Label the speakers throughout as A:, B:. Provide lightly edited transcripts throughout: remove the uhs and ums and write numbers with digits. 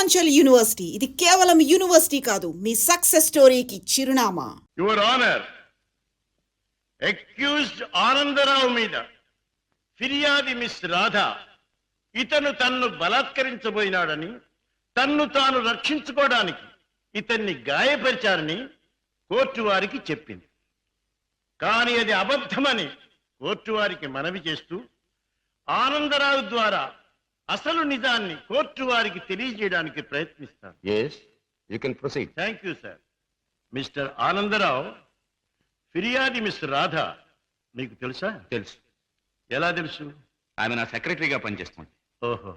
A: Purvanchal university. ఇది కేవలం university కాదు, మీ సక్సెస్ స్టోరీకి చిరునామా.
B: యువర్ ఆనర్, అక్యూజ్డ్ ఆనందరావు మీద ఫిర్యాది మిస్ రాధ ఇతను తన్ను బలాత్కరించబోయినాడని, తన్ను తాను రక్షించుకోవడానికి ఇతన్ని గాయపరిచారని కోర్టు వారికి చెప్పింది. కానీ అది అబద్ధమని కోర్టు వారికి మనవి చేస్తూ ఆనందరావు ద్వారా అసలు నిజాన్ని కోర్టు వారికి తెలియజేయడానికి ప్రయత్నిస్తాను. Thank you sir. Mister Anandarao, ఫిర్యాది మిస్ రాధ మీకు తెలుసా?
C: తెలుసు.
B: ఎలా తెలుసు?
C: ఆమె నా సెక్రటరీగా పనిచేస్తుంది.
B: ఓహో,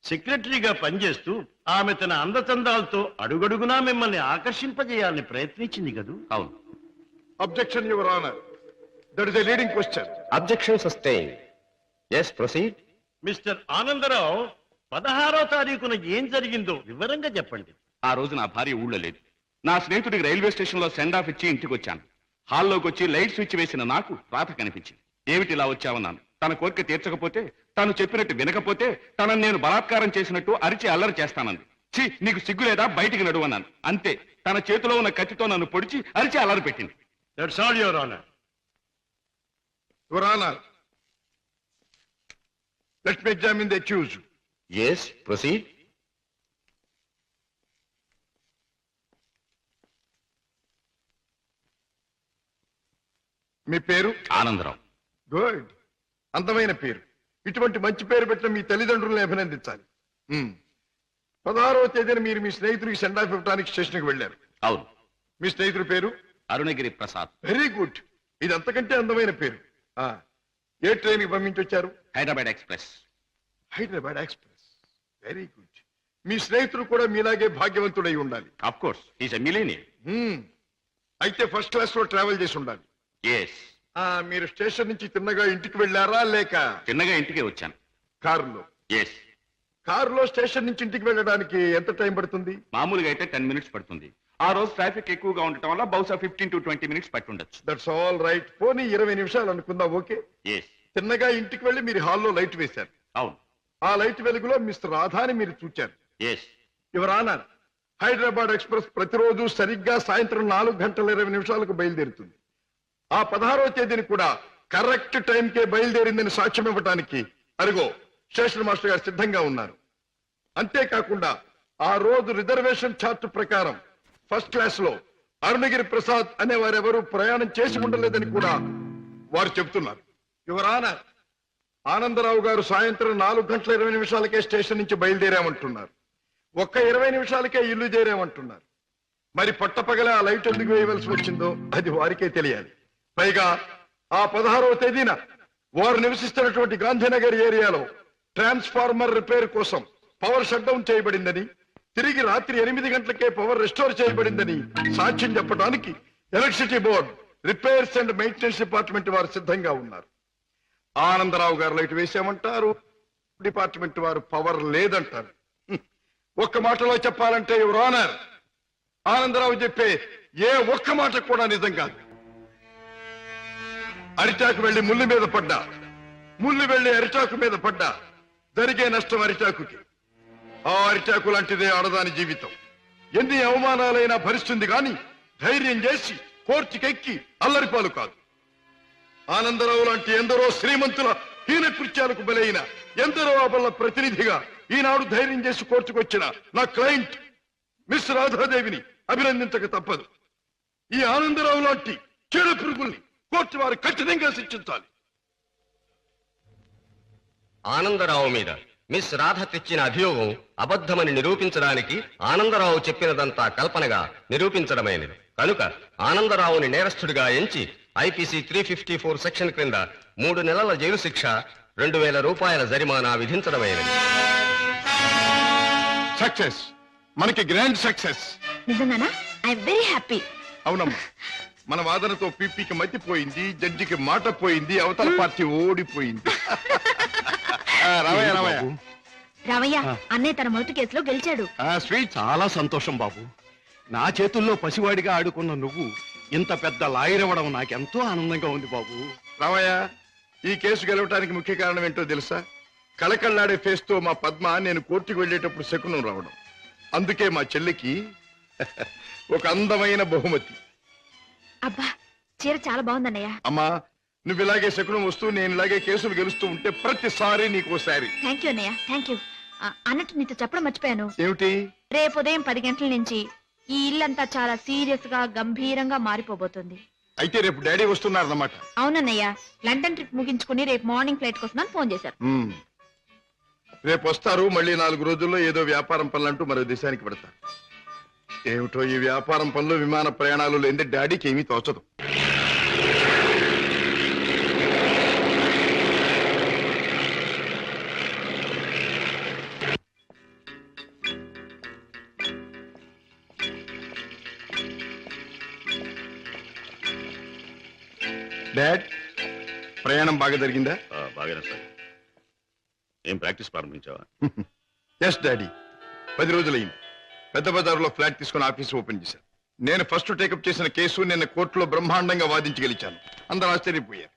B: సెక్రటరీగా పనిచేస్తూ ఆమె తన అందచందాలతో అడుగడుగునా మిమ్మల్ని ఆకర్షింపజేయాలని ప్రయత్నించింది కదూ?
C: అవును.
D: Objection, Your Honor. That is a leading question.
C: Objection sustained. Yes, proceed.
B: Mister Anandarao, 16వ తారీఖున ఏం జరిగిందో వివరంగా చెప్పండి.
C: ఆ రోజు నా భార్య ఊళ్ళో లేదు. నా స్నేహితుడికి రైల్వే స్టేషన్ లో సెండ్ ఆఫ్ ఇచ్చి ఇంటికి వచ్చాను. హాల్లోకి వచ్చి లైట్ స్విచ్ వేసిన నాకు రాత కనిపించింది. ఏమిటి ఇలా వచ్చావన్నాను. తన కోరిక తీర్చకపోతే, తాను చెప్పినట్టు వినకపోతే తనను నేను బలాత్కారం చేసినట్టు అరిచి అల్లరి చేస్తానంది. ఛీ, నీకు సిగ్గు లేదా, బయటికి నడువన్నాను. అంతే, తన చేతిలో ఉన్న కత్తితో నన్ను పొడిచి అరిచి అల్లరి పెట్టింది.
B: That's all, your honour.
D: Your Honor, let me examine the accused.
C: Yes, proceed.
D: మీ పేరు?
C: ఆనందరావు.
D: గుడ్, అందమైన పేరు. ఇటువంటి మంచి పేరు పెట్టిన మీ తల్లిదండ్రులను అభినందించాలి. 16వ తేదీన మీరు మీ స్నేహితుడికి సెండ్ ఆఫ్ ఇవ్వడానికి స్టేషన్కి వెళ్ళారు.
C: అవును.
D: మీ స్నేహితుడి పేరు?
C: అరుణగిరి ప్రసాద్.
D: వెరీ గుడ్, ఇది అంతకంటే అందమైన పేరు. ఏ ట్రైన్ కి పంపించొచ్చారు?
C: Hyderabad express.
D: Hyderabad express, very good. మీ స్నేహితుడు కూడా మీలాగే భాగ్యవంతుడై ఉండాలి.
C: Of course, he's a millionaire.
D: అయితే ఫస్ట్ క్లాస్ లో ట్రావెల్ చేసి ఉండాలి.
C: ఎస్.
D: మీరు స్టేషన్ నుంచి తిన్నగా ఇంటికి వెళ్ళారా, లేక
C: చిన్నగా ఇంటికే వచ్చాను.
D: కారులో?
C: ఎస్.
D: కారులో స్టేషన్ నుంచి ఇంటికి వెళ్ళడానికి ఎంత టైం పడుతుంది?
C: మామూలుగా అయితే 10 minutes పడుతుంది. ఆ రోజు ట్రాఫిక్ ఎక్కువగా ఉండటం వల్ల బహుశా 15 to 20 minutes పట్టుండొచ్చు.
D: That's all right. పోనీ 20 నిమిషాలు అనుకుందాం. ఓకే.
C: ఎస్.
D: తిన్నగా ఇంటికి వెళ్ళి మీరు హాల్లో లైట్ వేశారు.
C: అవును.
D: ఆ లైట్ వెలుగులో మిస్టర్ రాధాని మీరు చూచారు.
C: Yes.
D: Your honour, Hyderabad express ప్రతిరోజు సరిగ్గా సాయంత్రం 4:20 బయలుదేరుతుంది. ఆ 16వ తేదీని కూడా కరెక్ట్ టైంకే బయలుదేరిందని సాక్ష్యం ఇవ్వడానికి అరుగో స్టేషన్ మాస్టర్ గారు సిద్ధంగా ఉన్నారు. అంతేకాకుండా ఆ రోజు రిజర్వేషన్ చార్ట్ ప్రకారం ఫస్ట్ క్లాస్ లో అరుణగిరి ప్రసాద్ అనే వారెవరూ ప్రయాణం చేసి ఉండలేదని కూడా వారు చెబుతున్నారు. యువర్ ఆనర్, ఆనందరావు గారు సాయంత్రం 4:20 స్టేషన్ నుంచి బయలుదేరామంటున్నారు. ఒక్క 20 నిమిషాలకే ఇల్లు చేరామంటున్నారు. మరి పట్టపగల ఆ లైట్ ఎందుకు వేయవలసి వచ్చిందో అది వారికే తెలియాలి. పైగా ఆ 16వ తేదీన వారు నివసిస్తున్నటువంటి గాంధీనగర్ ఏరియాలో ట్రాన్స్ఫార్మర్ రిపేర్ కోసం పవర్ షట్ డౌన్ చేయబడిందని, తిరిగి రాత్రి 8 గంటలకే పవర్ రెస్టోర్ చేయబడిందని సాక్ష్యం చెప్పడానికి electricity board, repairs and maintenance department వారు సిద్ధంగా ఉన్నారు. ఆనందరావు గారు లైట్ వేసామంటారు, డిపార్ట్మెంట్ వారు పవర్ లేదంటారు. ఒక్క మాటలో చెప్పాలంటే యువర్ ఆనర్, ఆనందరావు చెప్పే ఏ ఒక్క మాట కూడా నిజం కాదు. అరిటాకు వెళ్లి ముళ్ళు మీద పడ్డా, ముళ్ళు వెళ్లి అరిటాకు మీద పడ్డా జరిగే నష్టం అరిటాకుకి. ఆ అరిటాకు లాంటిదే ఆడదాని జీవితం. ఎన్ని అవమానాలైనా భరిస్తుంది కానీ ధైర్యం చేసి కోర్టుకెక్కి అల్లరిపాలు కాదు. ఆనందరావు లాంటి ఎందరో శ్రీమంతుల హీన కృత్యాలకు బలైన ఎందరో అబల ప్రతినిధిగా ఈనాడు ధైర్యం చేసి కోర్టుకొచ్చిన నా క్లయింట్ మిస్ రాధాదేవిని అభినందించక తప్పదు. ఈ ఆనందరావు లాంటి చెడు పురుగుల్ని కోర్టు వారు కఠినంగా శిక్షించాలి.
E: ఆనందరావు మీద మిస్ రాధ తెచ్చిన అభియోగం అబద్ధమని నిరూపించడానికి ఆనందరావు చెప్పినదంతా కల్పనగా నిరూపించడమైనది. కనుక ఆనందరావుని నేరస్తుడిగా ఎంచి ఐపీసీ 354 సెక్షన్ క్రింద 3 నెలల జైలు శిక్ష, 2000 రూపాయల జరిమానా విధించడమైనది.
D: సక్సెస్, మనకి గ్రాండ్ సక్సెస్.
F: నిజంగానా? I'm very happy.
D: అవునమ్మా, మన వాదనతో పీపీకి మతిపోయింది, జడ్జికి మాట పోయింది, అవతల పార్టీ ఓడిపోయింది.
F: రామయ్య, అన్నయ్య తన మొదటి కేసులో గెలిచాడు.
B: స్వీట్, చాలా సంతోషం బాబు. నా చేతుల్లో పసివాడిగా ఆడుకున్న నువ్వు ఇంత పెద్ద లాయర్ అవ్వడం నాకెంతో ఆనందంగా ఉంది బాబు.
D: రామయ్య, ఈ కేసు గెలవటానికి ముఖ్య కారణం ఏంటో తెలుసా? కళకళ్ళాడే ఫేస్ తో మా పద్మ నేను కోర్టుకు వెళ్ళేటప్పుడు శకునం రావడం. అందుకే మా చెల్లికి ఒక అందమైన బహుమతి.
F: అబ్బా చీర చాలా బాగుందన్నయ్య.
D: అమ్మా, నువ్వు ఇలాగే శకునం వస్తూ నేను ఇలాగే కేసులు గెలుస్తూ ఉంటే ప్రతిసారి నీకు ఒకసారి.
F: థ్యాంక్ యూ అన్నయ్య, థ్యాంక్ యూ. అన్నట్టు నీతో చెప్పడం మర్చిపోయాను.
D: ఏమిటి?
F: రేపు ఉదయం 10 గంటల నుంచి ఈ ఇల్లంతా చాలా సీరియస్ గా గంభీరంగా మారిపోబోతుంది.
D: అయితే రేపు డాడీ వస్తున్నారన్నమాట.
F: అవునన్నయ్య, లండన్ ట్రిప్ ముగించుకుని రేపు మార్నింగ్ ఫ్లైట్ కోసం ఫోన్ చేశారు.
D: రేపు వస్తారు. మళ్ళీ 4 రోజుల్లో ఏదో వ్యాపారం పనులంటూ మరో దేశానికి పెడతారు. ఏమిటో ఈ వ్యాపారం పనులు, విమాన ప్రయాణాలు లేని డాడీకి ఏమీ తోచదు. డాడ్, ప్రయాణం బాగా జరిగిందా?
C: బాగానే సార్. ఏం ప్రాక్టీస్ ప్రారంభించావా?
D: ఎస్ డాడీ, 10 రోజులైంది. పెద్ద బజారులో ఫ్లాట్ తీసుకుని ఆఫీస్ ఓపెన్ చేశాను. నేను ఫస్ట్ టేకప్ చేసిన కేసు నిన్న కోర్టులో బ్రహ్మాండంగా వాదించి గెలిచాను. అందరూ ఆశ్చర్యపోయారు.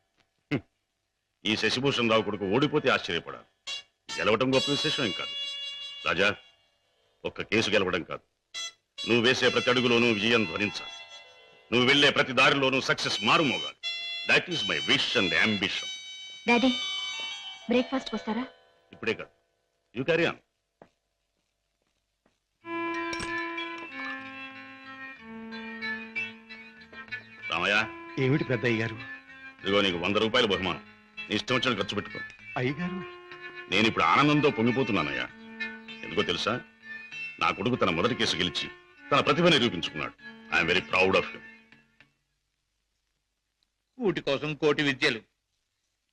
C: ఈ శశిభూషణ్ రావు కొడుకు ఓడిపోతే ఆశ్చర్యపడాలి. గెలవడం గొప్ప విశేషం ఏం కాదు. రాజా, ఒక్క కేసు గెలవడం కాదు, నువ్వు వేసే ప్రతి అడుగులోనూ విజయం ధ్వనించాలి. నువ్వు వెళ్లే ప్రతి దారిలోనూ సక్సెస్ మారుమోగాలి. That is my wish and ambition.
F: Daddy, breakfast వస్తారా?
C: ఇప్పుడే కాదు, యూ క్యారీ ఆన్. రామయ్య,
B: ఏమిటి పెద్దయ్య గారు?
C: ఇదిగో నీకు 100 రూపాయల బహుమానం. నీ ఇష్టం వచ్చిన ఖర్చు పెట్టుకో.
B: అయ్యగారు,
C: నేను ఇప్పుడు ఆనందంతో పొంగిపోతున్నానయ్యా. ఎందుకో తెలుసా? నా కొడుకు తన మొదటి కేసు గెలిచి తన ప్రతిభ నిరూపించుకున్నాడు. I'm very proud of him.
G: కూటి కోసం కోటి విద్యలు.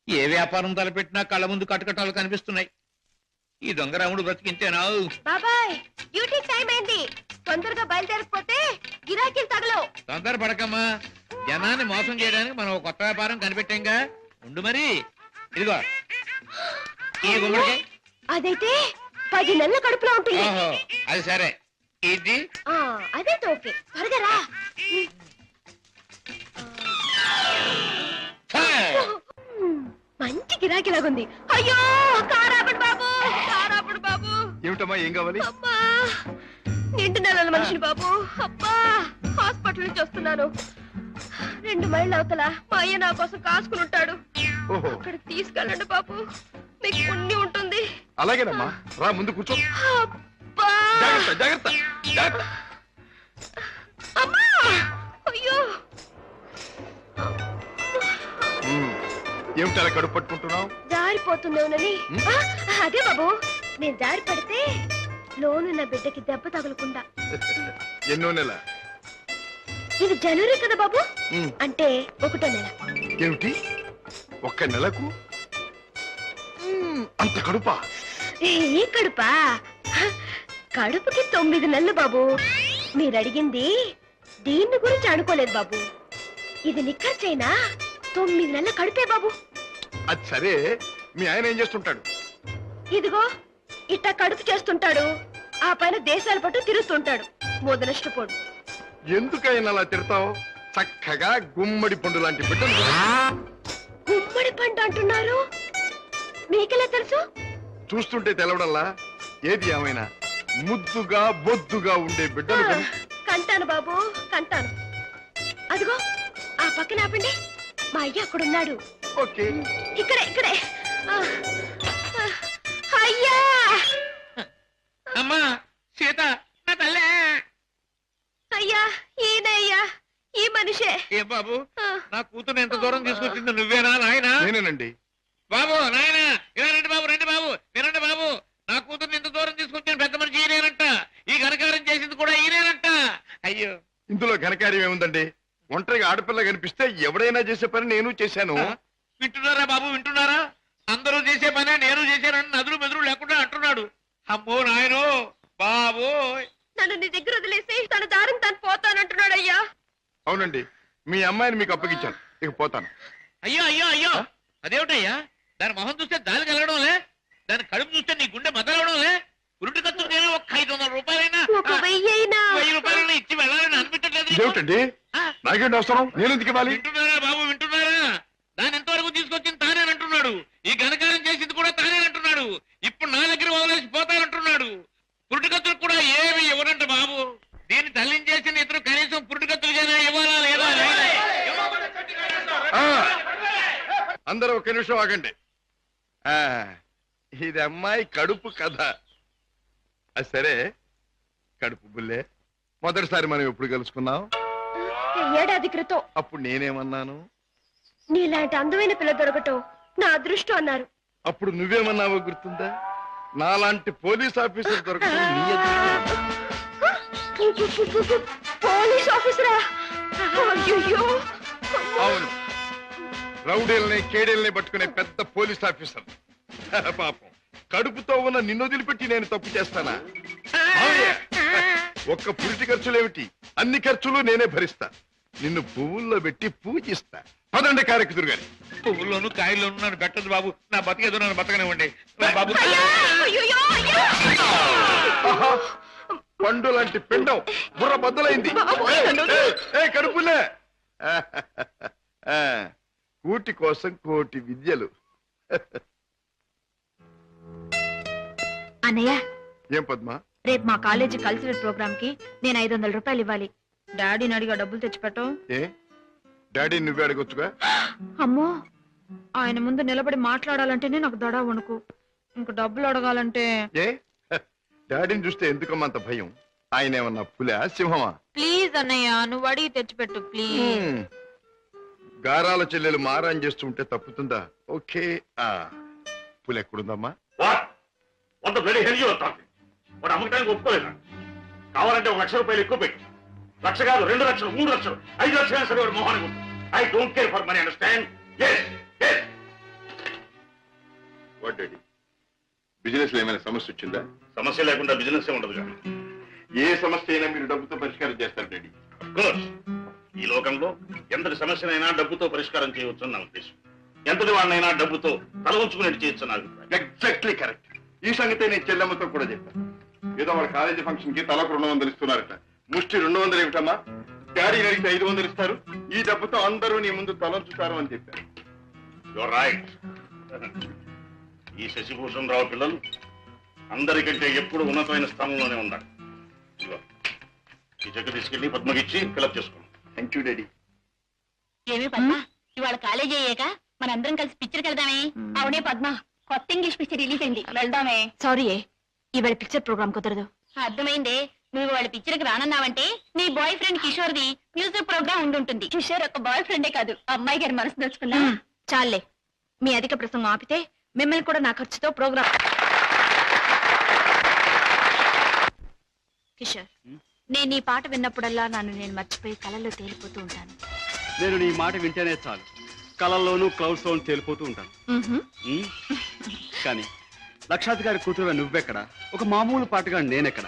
G: ఏ వ్యాపారం తలపెట్టినా కళ్ళ ముందు కటకటాలు కనిపిస్తున్నాయి. ఈ దొంగరాముడు బ్రతికింతేనా?
F: బాబాయ్, డ్యూటీ టైం అయింది. తొందరగా బయలుదేరకపోతే గిరాకీలు తగలవు.
G: తొందర పడకమ్మా. జనాన్ని మోసం చేయడానికి మనం ఒక కొత్త వ్యాపారం కనిపెట్టాంగా. ఉండు మరి. ఇదిగో ఈ గుమ్మడికాయ.
F: అదైతే 10 నెలల కడుపులో ఉంటుంది.
G: ఓహో, అది సరే. ఇది
F: అదే ఓకే. త్వరగా రా. మంచి గిరాకీలాగుంది. అయ్యో, కారాపడు బాబు, కారాపడు బాబు.
D: ఏమిటమ్మా, ఏం కావాలి?
F: అబ్బా, నిండు నెలల మనిషిని బాబు. అబ్బా, హాస్పిటల్ నుంచి వస్తున్నాను. 2 మైళ్ళ అవతల మా అయ్య నా కోసం కాసుకుని ఉంటాడు.
D: ఓహో,
F: అక్కడికి తీసుకెళ్ళండి బాబు, మీకు పుణ్యం ఉంటుంది.
D: అలాగేనమ్మా, రా ముందు కూర్చో.
F: అబ్బా,
D: జాగ్రత్త జాగ్రత్త జాగ్రత్త.
F: అమ్మా, అయ్యో.
D: ఏమిటి అలా కడుపు పట్టుకుంటున్నావు?
F: జారిపోతుందేమోనని. అదే బాబు, నేను జారి పడితే లోనున్న బిడ్డకి దెబ్బ తగలకుండా.
D: ఎన్నో నెల?
F: ఇది జనవరి కదా బాబు, అంటే 1వ నెల.
D: ఏమిటి, 1 నెలకు అంత కడుపా?
F: ఏ కడుపా? కడుపుకి 9 నెలలు బాబు. మీరు అడిగింది దీన్ని గురించి అనుకోలేదు బాబు. ఇది నిక్కర్చైనా 9 నెలల కడుపే బాబు.
D: అది సరే, మీ ఆయన ఏం చేస్తుంటాడు?
F: ఇదిగో ఇట్ట కడుపు చేస్తుంటాడు. ఆ పైన దేశాల పట్టు తిరుగుతుంటాడు. మొదలష్టపోడు.
D: ఎందుకైనా అలా తిడతావు? చక్కగా గుమ్మడి పండు లాంటి బిడ్డను కదా.
F: గుమ్మడి పండు అంటున్నారు, మీకెలా తెలుసు?
D: చూస్తుంటే తెలవడంలా. ఏది ఏమైనా ముద్దుగా బొద్దుగా ఉండే బిడ్డను కని.
F: కంటాను బాబు, కంటాను. అదిగో ఆ పక్కన ఆపండి, మా అయ్య అక్కడున్నాడు.
D: ఓకే,
F: ఇక్కడే ఇక్కడే. అయ్యా!
G: అమ్మా సీత, నా తల్లే.
F: అయ్యా, ఈయనయ్యా, ఈ మనిషే.
G: ఏ బాబు, నా కూతురు ఎంత దూరం తీసుకొచ్చింది నువ్వేనా నాయనా?
D: నేనేనండి.
G: బాబు, నాయనా, ఇలా రండి బాబు, రండి బాబు, వినండి బాబు. నా కూతుర్ని ఎంత దూరం తీసుకొచ్చిన పెద్ద మనిషి ఈయనేనంట. ఈ ఘనకారం చేసింది కూడా ఈయనేనంట. అయ్యో,
D: ఇందులో ఘనకార్యం ఏముందండి? ఒంటరిగా ఆడపిల్ల కనిపిస్తే ఎవడైనా చేసే పని నేను చేశాను.
G: వింటున్నారా బాబు, వింటున్నారా? అందరూ చేసే పనే నేను చేశానని నదులు మెదులు లేకుండా అంటున్నాడు. అమ్మో నాయనో బాబు.
F: నన్ను నీ దగ్గర వదిలేసి తన దారిని తను పోతానంటున్నాడు. అయ్యా,
D: అవునండి, మీ అమ్మాయిని మీకు అప్పగించాను, ఇక పోతాను.
G: అయ్యో అయ్యో అయ్యో, అదేమిటయ్యా? దాని మొహం చూస్తే దాని కలగడంలే, దాని కడుపు చూస్తే నీ గుండె మదలవడంలే. ఉరుటి ఖర్చు నేను ఒక 500 రూపాయలైనా, 1000 రూపాయలైనా ఇచ్చి వెళ్ళాలని అనిపించట్లేదు.
D: ఏమిటండి, నాకేంటి అవసరం? నేను ఎందుకు ఇవ్వాలి?
G: వింటున్నారా బాబు, వింటున్నారా? దాని ఎంతవరకు తీసుకొచ్చింది తానేనంటున్నాడు. ఈ ఘనకారం చేసింది కూడా తానేనంటున్నాడు. ఇప్పుడు నా దగ్గర వదిలేసి పోతానంటున్నాడు. ఉరుటి ఖర్చులకు కూడా ఏమి
D: అందరూ ఒక నిమిషం ఆగండి. ఇది అమ్మాయి కడుపు కథ. సరే కడుపు బుల్లే, మొదటిసారి మనం ఎప్పుడు కలుసుకున్నాం?
F: ఏడాది క్రితం.
D: అప్పుడు నేనేమన్నాను?
F: నీలాంటి అందమైన పిల్ల దొరకటం నా అదృష్టం అన్నారు.
D: అప్పుడు నువ్వేమన్నావో గుర్తుందా? నాలాంటి పోలీస్ ఆఫీసర్ దొరకటం నీ అదృష్టం.
F: పోలీస్ ఆఫీసరా? అయ్యో.
D: అవును, రౌడీల్ని కేడీల్ని పట్టుకునే పెద్ద పోలీస్ ఆఫీసర్. పాపం, కడుపుతో ఉన్న నిన్ను వదిలిపెట్టి నేను తప్పు చేస్తానా? ఒక్క పురిటి ఖర్చులేమిటి, అన్ని ఖర్చులు నేనే భరిస్తా. నిన్ను పువ్వుల్లో పెట్టి పూజిస్తా. పదండి కారెక్కుదురు గాని.
G: పువ్వుల్లోనూ కాయల్లోనూ నన్ను పెట్టదు బాబు. నా బతికేదో నన్ను బతకనివ్వండి బాబు.
D: పండు లాంటి పిండం బుర్ర బద్దలైంది. కడుపులే. కూటి కోసం కోటి విద్యలు.
H: అన్నయ్య,
D: ఏం పద్మా?
H: రేపు మా కాలేజీ కల్చరల్ ప్రోగ్రామ్ కి నేను 500 రూపాయలు ఇవ్వాలి. డాడీని అడిగా డబ్బులు తెచ్చిపెట్టు.
D: ఏ డాడీ నువ్వే అడగొచ్చుగా?
H: అమ్మో, ఆయన ముందు నిలబడి మాట్లాడాలంటేనే నాకు దడా వణుకు. ఇంక డబ్బులు అడగాలంటే
D: ఏ డాడీని చూస్తే ఎందుకమ్మా అంత భయం? ఆయన ఏమన్నా పులా సింహమా?
H: ప్లీజ్ అన్నయ్య, నువ్వు అడిగి తెచ్చిపెట్టు ప్లీజ్.
D: గారాల చెల్లెలు మారాన్ చేస్తుంటే తప్పుతుందా? ఓకే. పులి ఎక్కడుందమ్మా?
C: వాడు అమ్మకానికి ఒప్పుకోలేదా? కావాలంటే 1 లక్ష రూపాయలు ఎక్కువ పెట్టి, 1 లక్ష కాదు 2 లక్షలు 3 లక్షలు 5 లక్షలు సరే వాడు మొహానికి. I don't care for money, understand?
D: What daddy, business లో ఏమైనా సమస్య వచ్చిందా?
C: సమస్య లేకుండా బిజినెస్ ఉండదు కదా.
D: ఏ సమస్య అయినా మీరు డబ్బుతో పరిష్కారం చేస్తారు డాడీ.
C: కోర్స్, ఈ లోకంలో ఎంతటి సమస్యనైనా డబ్బుతో పరిష్కారం చేయవచ్చు నా ఉద్దేశం. ఎంతటి వాడినైనా డబ్బుతో తల ఉంచుకునేట్టు చేయొచ్చు నా అభిప్రాయం.
D: Exactly correct. ఈ సంగతి నేను చెల్లెమ్మతో కూడా చెప్పాను. ఏదో వాళ్ళ కాలేజీ ఫంక్షన్ కి తలకు 200 ఇస్తున్నారట. ముష్టి 200 ఏమిటమ్మా? డాడీ అడిగితే 500 ఇస్తారు. ఈ డబ్బుతో అందరూ నీ ముందు తలంచుతారు అని చెప్పారు.
C: Your right. ఈ శశిభూషణ్ రావు పిల్లలు అందరికంటే ఎప్పుడు ఉన్నతమైన స్థానంలోనే ఉండాలి. ఈ చెక్ తీసుకెళ్లి పద్మకిచ్చి ఫిలప్ చేసుకోండి.
D: Thank you daddy.
F: ఏమి పద్మ, ఇవాళ కాలేజీ అయ్యాక మనందరం కలిసి పిక్చర్కి వెళ్దామే? అవునే పద్మ, కొత్త ఇంగ్లీష్ పిక్చర్ రిలీజ్ అయింది, వెళ్దామే.
H: సారీ, ఇవాళ పిక్చర్ ప్రోగ్రామ్ కుదరదు.
F: అర్థమైందే, నువ్వు వాళ్ళ పిక్చర్కి రానన్నావంటే నీ బాయ్ ఫ్రెండ్ కిషోర్ ది మ్యూజిక్ ప్రోగ్రామ్ ఉండుంటుంది. కిషోర్ ఒక బాయ్ ఫ్రెండే కాదు, అమ్మాయి గారి మనసు దోచుకున్నా.
H: చాలే, మీ అధిక ప్రసంగం ఆపితే మిమ్మల్ని కూడా నా ఖర్చుతో ప్రోగ్రామ్. కిషోర్, నేను ఈ పాట విన్నప్పుడల్లా నన్ను నేను మర్చిపోయి కళల్లో తేలిపోతూ ఉంటాను.
B: నేను నీ మాట వింటేనే చాలు, కళల్లోనూ క్లౌడ్స్ లోను తేలిపోతూ ఉంటాను. కానీ లక్షాధికారి కూతురుగా నువ్వెక్కడ, ఒక మామూలు పాటగా నేనెక్కడ?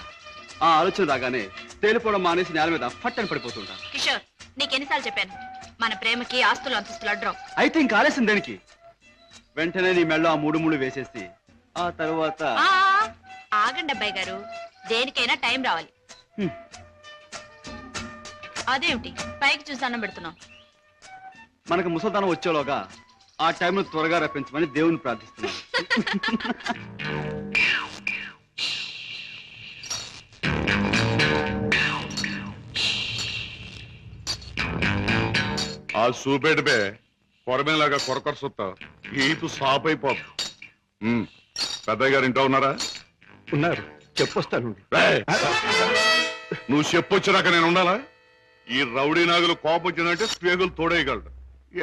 B: ఆ ఆలోచన రాగానే తేలిపోవడం మానేసి నేల మీద ఫట్టని పడిపోతుంటాను.
H: కిషోర్, నీకెన్నిసార్లు చెప్పాను, మన ప్రేమకి ఆస్తులు అంతస్తులు అడ్డం.
B: అయితే ఇంకా ఆలస్యం దేనికి? వెంటనే నీ మెళ్ళో ఆ 3 ముళ్ళు వేసేసి ఆ తర్వాత.
H: ఆగండి అబ్బాయి గారు, దేనికైనా టైం రావాలి. అదేమిటి పైకి చూసి అన్నం పెడుతున్నాం?
B: మనకు ముసల్దానం వచ్చేలోగా ఆ టైంను త్వరగా రప్పించమని దేవుని ప్రార్థిస్తున్నాను.
D: ఆ సూపేటపే కొరమేలాగా కొరకొరసొత్తా ఈపు సాప్ అయిపోదు. పెద్దయ్య గారు ఇంట్లో ఉన్నారా?
B: ఉన్నారు, చెప్పొస్తాను.
D: నువ్వు చెప్పొచ్చినాక నేను ఉండాలా? ఈ రౌడీ నాగులు కోపం వచ్చిందంటే స్పేగులు తోడేయగలడు.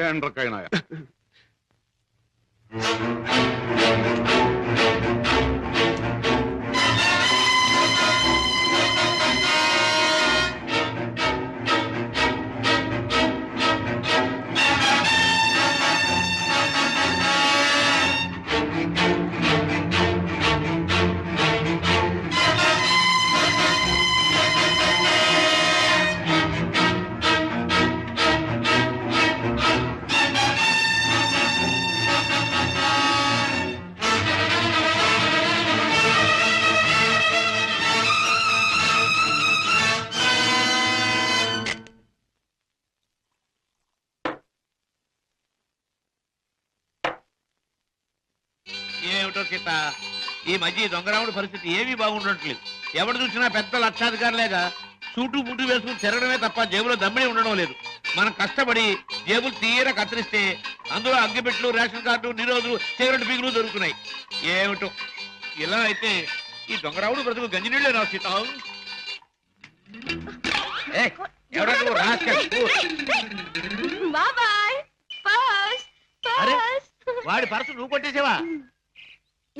D: ఏండ్రకైనా
G: ఏమిటో సీత, ఈ మధ్య ఈ దొంగరాముడి పరిస్థితి ఏమీ బాగుండట్లేదు. ఎవడు చూసినా పెద్ద లక్షాధికారులేగా సూటు బుట్టు వేసుకుని తిరగడమే తప్ప జేబులో దమ్మిడి ఉండడం లేదు. మనం కష్టపడి జేబులు తీర కత్తిరిస్తే అందులో అగ్గిపెట్లు, రేషన్ కార్డు, నిరోధులు, సిగరెట్ బీగులు దొరుకుతున్నాయి. ఏమిటో ఇలా అయితే ఈ దొంగరావుడు బ్రతుకు గంజినీళ్ళే రా సీత. ఎవరా నువ్వు? రాస్కెల్.
F: బాబాయ్
G: అరే వాడి పర్సు నువ్వు కొట్టేసావా?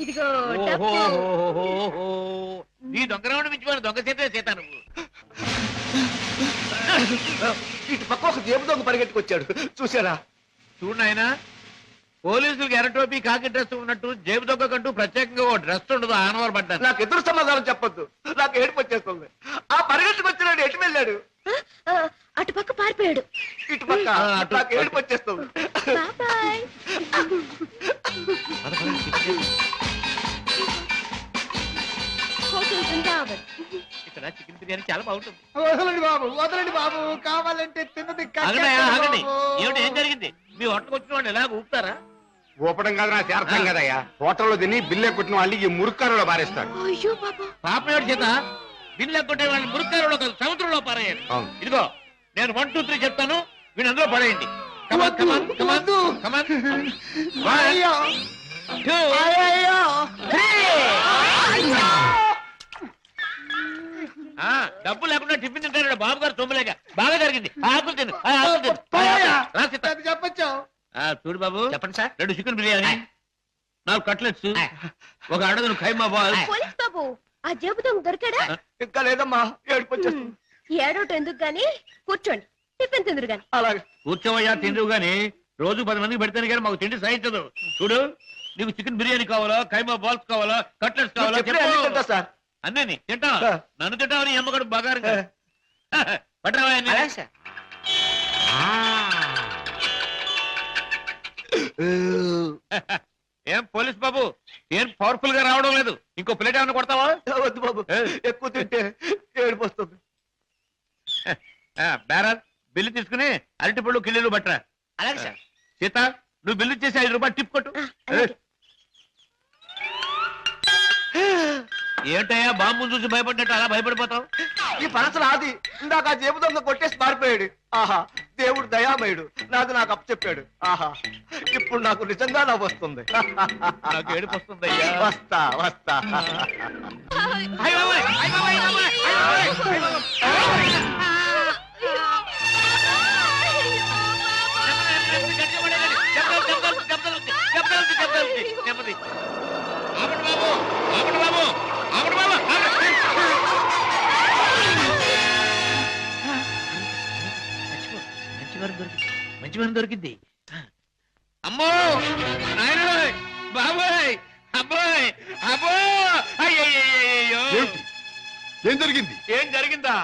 F: ఇదిగో డబ్బు.
G: ఓహోహోహోహో. నీ దొంగరావుడు మించిపోయిన దొంగ సీతే సీత నువ్వు.
I: ఇటు పక్క ఒక జేబు దొంగ పరిగెట్టుకొచ్చాడు, చూసారా?
G: చూడు నాయనా, పోలీసులకు ఎర్రటోపీ కాకి డ్రెస్ ఉన్నట్టు జేబు దొంగ కంటూ ప్రత్యేకంగా ఓ డ్రెస్ ఉండదు. ఆనవారు పడ్డాను.
I: నాకు ఎదురు సమాధానం చెప్పొద్దు, నాకు ఏడుపు వచ్చేస్తుంది. ఆ పరిగెట్టుకొచ్చినాడు ఎటు వెళ్ళాడు?
F: అటు పక్క పారిపోయాడు.
I: ఇటు పక్క నాకు ఏడుపు వచ్చేస్తుంది.
F: బాబాయ్. హోటల్ బృందావన్.
G: ఇక్కడ చికెన్ బిర్యానీ చాలా బాగుంటుంది.
I: వదలండి బాబు, వదలండి బాబు, కావాలంటే తిన్నది
G: ఆగండి. ఏమిటి, ఏం జరిగింది? మీ హోటల్కి వచ్చిన వాళ్ళు ఎలా ఊపుతారా?
B: ఊపడం కాదు, నాకు అర్థం కదయ్యా. హోటల్లో తిని బిల్లే కొట్టిన వాళ్ళు ఈ మురుక్కారులో పారేస్తాడు.
F: అయ్యో బాబా.
G: పాపం ఏడు చేత బిల్లు ఎక్కొట్టే వాళ్ళు మురుక్కారులో కాదు, సముద్రంలో పారేయాలి. ఇదిగో నేను 1 2 3 చెప్తాను, వీళ్ళు అందులో పడేయండి. డబ్బు లేకుండా టిఫిన్ తింటాడు బాబు గారు. సొమ్ములేక బాగా జరిగింది. ఆకులు తిను, ఆకులు తిను.
I: చెప్పచ్చు.
G: చూడు బాబు,
E: చెప్పండి సార్.
G: 2 చికెన్ బిర్యానీ, 4 కట్లెట్స్, 1 అడగను ఖైమా బాల్.
F: పోలీస్ బాబు, ఆ జేబు దొంగ దొరికాడా?
I: ఇంకా లేదమ్మా, ఏడుపు వచ్చేస్తుంది.
F: ఏడోటి ఎందుకు గాని, కూర్చోండి, టిఫిన్ తిందురు గాని.
I: అలాగే
G: కూర్చోవయ్యా, తిందువు గాని. రోజు 10 మందికి పెడితేనే కానీ మాకు తిండి సహించదు. చూడు, నీకు చికెన్ బిర్యానీ కావాలా, ఖైమా బాల్స్ కావాలా, కట్లెట్స్ కావాలా?
I: తింటా సార్.
G: అన్నీ తింటా. నన్ను తింటావని అమ్మగారు బాగా పట్టరావా? ఏం పోలీస్ బాబు, ఏం పవర్ఫుల్ గా రావడం లేదు? ఇంకో ప్లేట్ ఏమైనా కొడతావా?
I: వద్దు బాబు, ఎక్కువ తింటే ఏడుపు వస్తుంది.
G: బేరార్, బిల్లు తీసుకుని అరటిపళ్ళు కిల్లీలు పట్టరా.
E: అలాగే సార్.
G: సీత, నువ్వు బిల్లు చేసి 5 రూపాయలు టిప్ కొట్టు. ఏంటయ్యా బాంబు చూసి భయపడ్డట్టు అలా భయపడిపోతావు?
I: ఈ పనస నాది. ఇందాక ఆ జేబు దొంగ కొట్టేసి పారిపోయాడు. ఆహా, దేవుడు దయామయుడు, నాది నాకు అప్పచెప్పాడు. ఆహా, ఇప్పుడు నాకు నిజంగా నవ్వు వస్తుంది.
G: నాకు ఏడుపు వస్తుందయ్యా.
I: వస్తా వస్తా.
G: మంచివారం దొరికింది. అమ్మో నాయన, బాబాయ్, అబ్బాయ్, అబ్బో, అయ్యయ్యో.
D: ఏం జరిగింది?
G: ఏం జరిగిందా?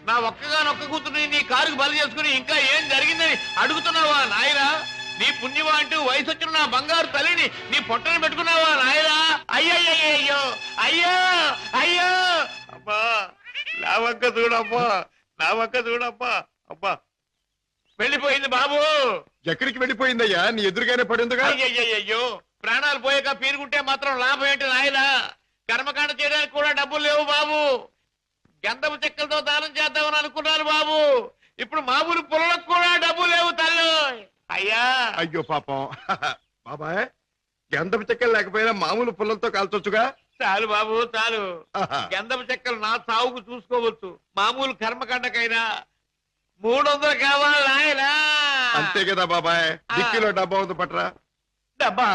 G: నా ఒక్కగానొక్క కూతురుని నీ కారుకు బలి చేసుకుని ఇంకా ఏం జరిగిందని అడుగుతున్నావా నాయనా? నీ పుణ్యమా అంటూ వయసు వచ్చిన నా బంగారు తల్లిని నీ పొట్టని పెట్టుకున్నావా నాయనా? అయ్యయ్యో, అయ్యో అయ్యో. అబ్బా, నా వంక చూడమ్మా, నా వంక చూడమ్మా. అబ్బా, వెళ్ళిపోయింది బాబు.
D: ఎక్కడికి వెళ్ళిపోయిందయ్యా? నీ ఎదురుగానే పడిందిగా.
G: అయ్యయ్యో, ప్రాణాలు పోయాక పీరుకుంటే మాత్రం లాభం ఏంటి నాయనా? కర్మకాండ చేయడానికి కూడా డబ్బులు లేవు బాబు. గంధపు చెక్కలతో దానం చేద్దామని అనుకున్నాను బాబు. ఇప్పుడు మామూలు పుల్లలకు కూడా డబ్బు లేవు తల్లి. అయ్యా,
D: అయ్యో పాపం. బాబాయ్, గంధపు చెక్కలు లేకపోయినా మామూలు పుల్లలతో కాల్చొచ్చుగా.
G: చాలు బాబు, చాలు.
D: ఆహా.
G: గంధపు చెక్కలు నా సాగుకు చూసుకోవచ్చు, మామూలు కర్మకాండకైనా 300 కావాలి నాయనా.
D: అంతే కదా బాబాయ్. డిక్కీలో డబ్బా ఉంది, పట్రా.
G: డబ్బా?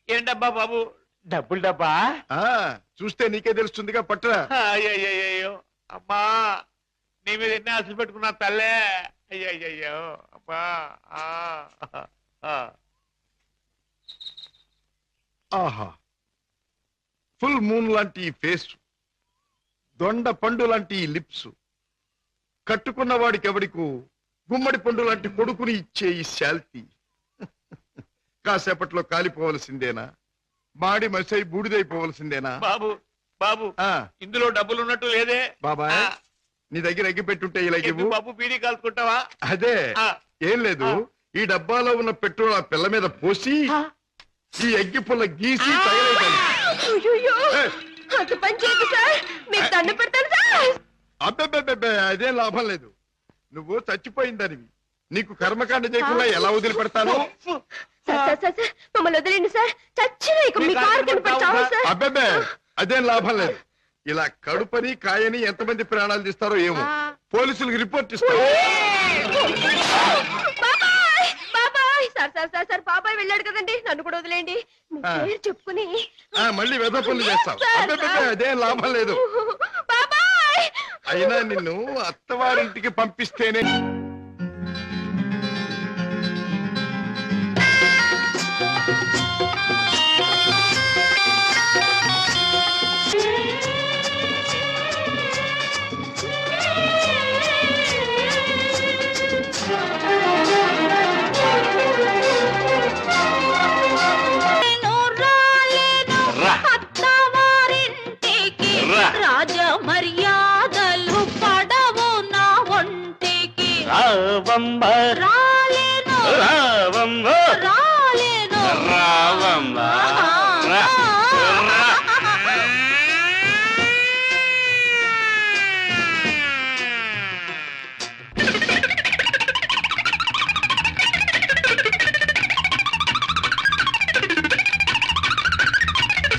G: ఏం డబ్బా బాబు? డబ్బులు డబ్బా?
D: చూస్తే నీకే తెలుస్తుందిగా, పట్రా.
G: అయ్యయ్యో, అమ్మా, నీ మీద ఎన్ని ఆశలు పెట్టుకున్నా తల్లే. అయ్యయ్యో, అమ్మా.
D: ఆహా, ఫుల్ మూన్ లాంటి ఫేస్, దొండ పండు లాంటి లిప్స్, కట్టుకున్న వాడికి ఎవడికు గుమ్మడి పండు లాంటి కొడుకుని ఇచ్చే ఈ శాల్తీ కాసేపట్లో కాలిపోవలసిందేనా? మాడి మసై బూడిదైపోవలసిందేనా?
G: బాబు, బాబు, ఇందులో డబ్బులు ఉన్నట్టు లేదే.
D: బాబాయ్, నీ దగ్గర ఎగ్గి పెట్టుంటే ఇలా ఇవ్వు.
G: బాబు, బీడీ కాల్చుకుంటావా?
D: అదే, ఏం లేదు. ఈ డబ్బాలో ఉన్న పెట్రోల్ ఆ పిల్ల మీద పోసి ఈ ఎగ్గి పుల్ల గీసి తగలేయాలి. అబ్బెబ్బెబ్బెబ్బే, అదేం లాభం లేదు. నువ్వు చచ్చిపోయిందనివి. నీకు కర్మకాండ చేయకుండా ఎలా వదిలిపెడతాను?
F: సార్ మమ్మల్ని వదిలేండి సార్. చచ్చినా ఇక మీ కారు కింద పడి చావు సార్.
D: అబ్బబ్బే అదేం లాభం లేదు. ఇలా కడుపని కాయని ఎంతమంది ప్రాణాలు తీస్తారో ఏమో. పోలీసులకు రిపోర్ట్ ఇస్తారు.
F: బాబాయ్ బాబాయ్ సార్ బాబాయ్ వెళ్ళాడు కదండి, నన్ను కూడా వదిలేండి. మీ పేరు చెప్పుకుని
D: మళ్ళీ వెధ పనులు చేస్తావు. అబ్బబ్బే అదేం లాభం లేదు.
F: బాబాయ్
D: అయినా నిన్ను అత్తవారింటికి పంపిస్తేనే
J: రాజ మర్యాదలు పడవు నా ఒంటికి. రావమ్మ